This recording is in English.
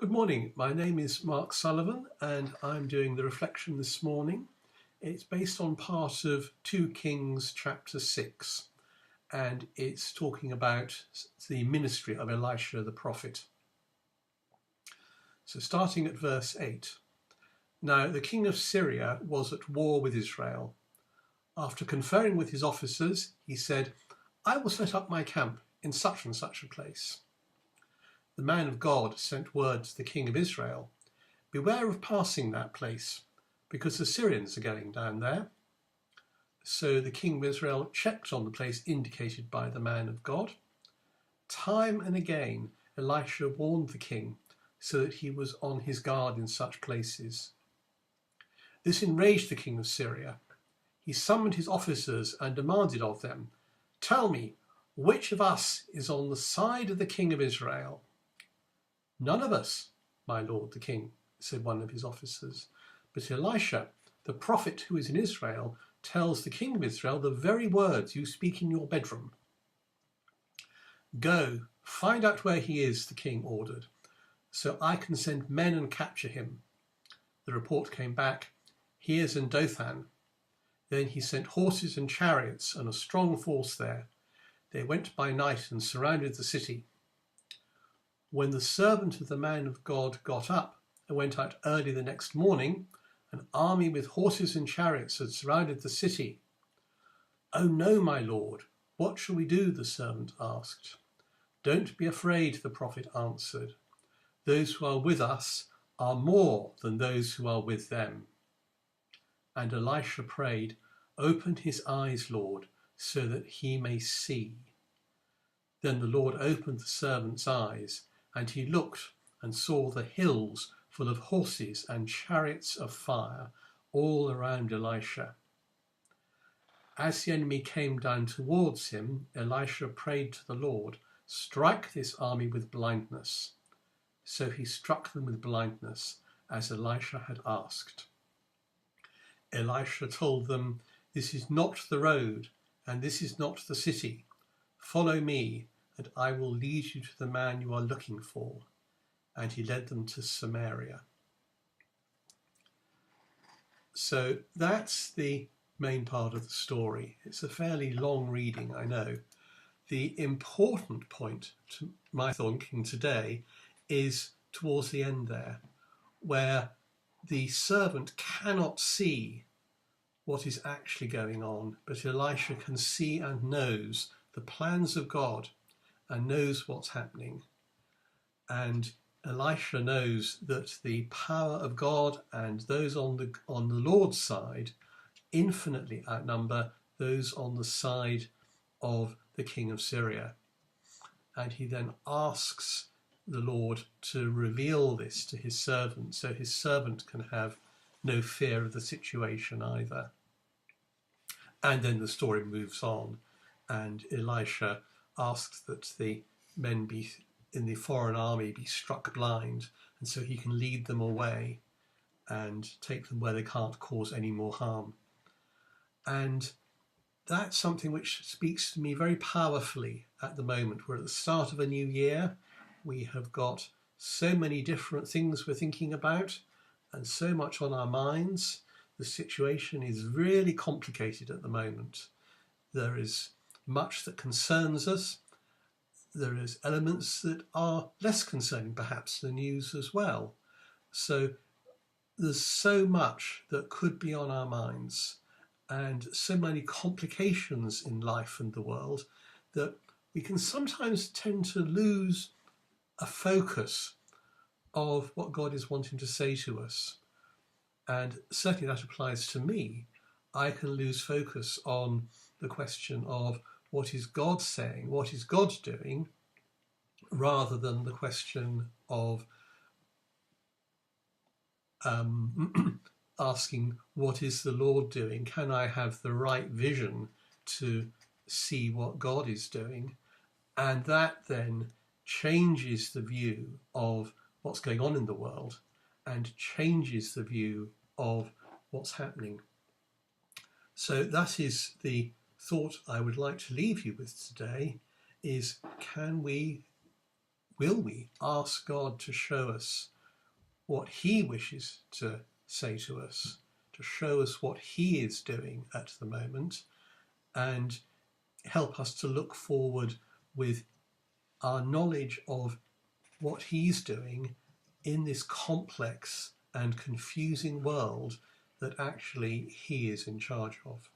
Good morning, my name is Mark Sullivan and I'm doing the reflection this morning. It's based on part of 2 Kings chapter 6 and it's talking about the ministry of Elisha the prophet. So starting at verse 8. Now the king of Syria was at war with Israel. After conferring with his officers, he said, "I will set up my camp in such and such a place." The man of God sent word to the king of Israel, "Beware of passing that place, because the Syrians are going down there." So the king of Israel checked on the place indicated by the man of God. Time and again, Elisha warned the king so that he was on his guard in such places. This enraged the king of Syria. He summoned his officers and demanded of them, "Tell me, which of us is on the side of the king of Israel?" "None of us, my lord the king," said one of his officers. "But Elisha, the prophet who is in Israel, tells the king of Israel the very words you speak in your bedroom." "Go, find out where he is," the king ordered, "so I can send men and capture him." The report came back, "He is in Dothan." Then he sent horses and chariots and a strong force there. They went by night and surrounded the city. When the servant of the man of God got up and went out early the next morning, an army with horses and chariots had surrounded the city. "Oh no, my lord, what shall we do?" the servant asked. "Don't be afraid," the prophet answered. "Those who are with us are more than those who are with them." And Elisha prayed, "Open his eyes, Lord, so that he may see." Then the Lord opened the servant's eyes, and he looked and saw the hills full of horses and chariots of fire all around Elisha. As the enemy came down towards him, Elisha prayed to the Lord, "Strike this army with blindness." So he struck them with blindness, as Elisha had asked. Elisha told them, "This is not the road, and this is not the city. Follow me, and I will lead you to the man you are looking for." And he led them to Samaria. So that's the main part of the story. It's a fairly long reading, I know. The important point to my thinking today is towards the end there, where the servant cannot see what is actually going on, but Elisha can see and knows the plans of God and knows what's happening. And Elisha knows that the power of God and those on the Lord's side infinitely outnumber those on the side of the king of Syria. And he then asks the Lord to reveal this to his servant, so his servant can have no fear of the situation either. And then the story moves on, and Elisha asks that the men in the foreign army be struck blind, and so he can lead them away and take them where they can't cause any more harm. And that's something which speaks to me very powerfully at the moment. We're at the start of a new year. We have got so many different things we're thinking about and so much on our minds. The situation is really complicated at the moment. There is much that concerns us. There is elements that are less concerning, perhaps the news as well. So there's so much that could be on our minds and so many complications in life and the world that we can sometimes tend to lose a focus of what God is wanting to say to us. And certainly that applies to me. I can lose focus on the question of what is God saying, what is God doing, rather than the question of asking, what is the Lord doing? Can I have the right vision to see what God is doing? And that then changes the view of what's going on in the world and changes the view of what's happening. So that is the thought I would like to leave you with today, is can we, will we ask God to show us what he wishes to say to us, to show us what he is doing at the moment, and help us to look forward with our knowledge of what he's doing in this complex and confusing world that actually he is in charge of.